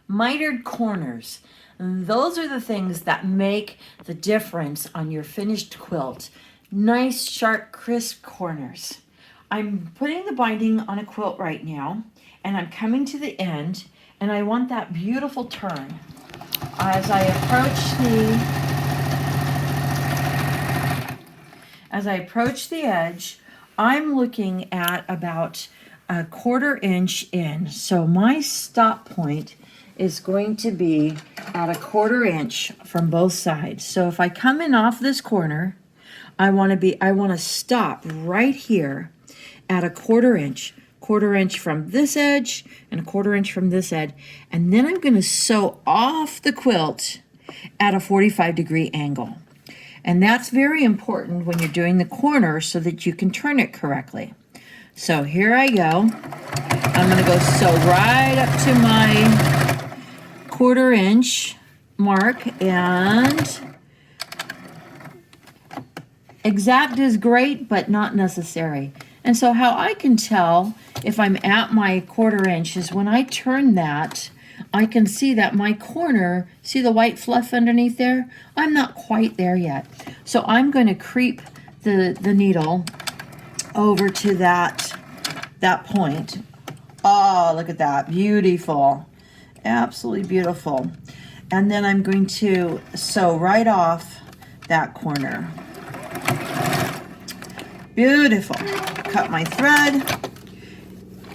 Mitered corners. Those are the things that make the difference on your finished quilt. Nice, sharp, crisp corners. I'm putting the binding on a quilt right now, and I'm coming to the end, and I want that beautiful turn. As I approach the edge, I'm looking at about a 1/4 inch in. So my stop point is going to be at a 1/4 inch from both sides. So if I come in off this corner, I want to stop right here at a 1/4 inch. 1/4 inch from this edge and a 1/4 inch from this edge. And then I'm going to sew off the quilt at a 45-degree angle. And that's very important when you're doing the corner so that you can turn it correctly. So here I go. I'm going to go sew right up to my 1/4 inch mark, and exact is great, but not necessary. And so how I can tell if I'm at my 1/4 inch is when I turn that, I can see that my corner, see the white fluff underneath there? I'm not quite there yet. So I'm going to creep the needle over to that point. Oh, look at that. Beautiful. Absolutely beautiful. And then I'm going to sew right off that corner. Beautiful. Cut my thread.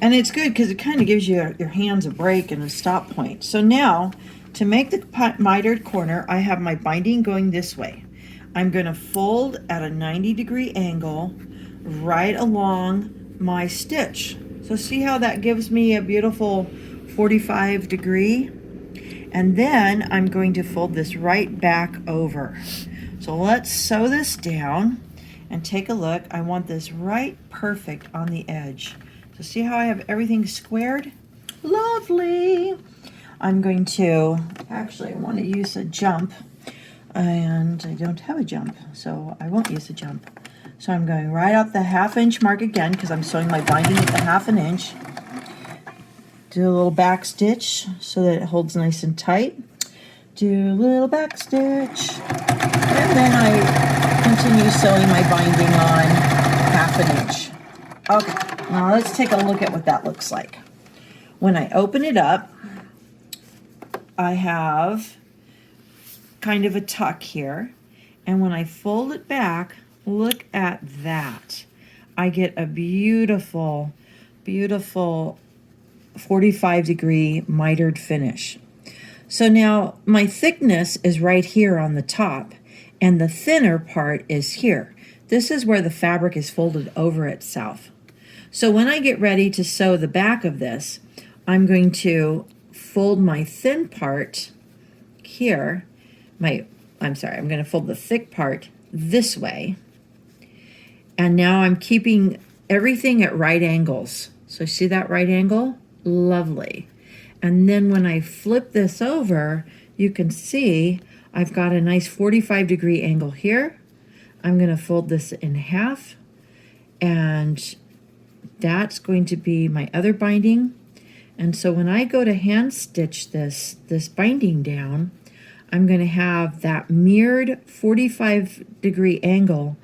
And it's good because it kind of gives your hands a break and a stop point. So now, to make the mitered corner, I have my binding going this way. I'm going to fold at a 90-degree angle right along my stitch. So see how that gives me a beautiful 45-degree? And then I'm going to fold this right back over. So let's sew this down and take a look. I want this right perfect on the edge. So see how I have everything squared? Lovely. I'm going to, actually I want to use a jump, and I don't have a jump, so I won't use a jump. So I'm going right up the 1/2 inch mark again because I'm sewing my binding at the 1/2 inch. Do a little back stitch so that it holds nice and tight. Do a little back stitch. And then I continue sewing my binding on 1/2 inch. Okay, now let's take a look at what that looks like. When I open it up, I have kind of a tuck here. And when I fold it back, look at that. I get a beautiful, beautiful 45-degree mitered finish. So now my thickness is right here on the top, and the thinner part is here. This is where the fabric is folded over itself. So when I get ready to sew the back of this, I'm going to fold my thin part here. I'm going to fold the thick part this way. And now I'm keeping everything at right angles. So see that right angle? Lovely. And then when I flip this over, you can see I've got a nice 45-degree angle here. I'm going to fold this in half, and that's going to be my other binding. And so when I go to hand stitch this binding down, I'm going to have that mirrored 45-degree angle.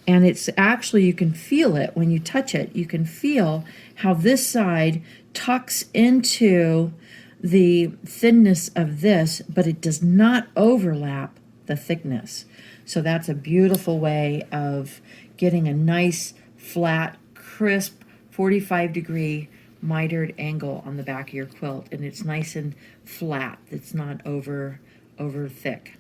And it's actually, you can feel it when you touch it. You can feel how this side tucks into the thinness of this, but it does not overlap the thickness. So that's a beautiful way of getting a nice, flat, crisp 45-degree mitered angle on the back of your quilt. And it's nice and flat. It's not over thick.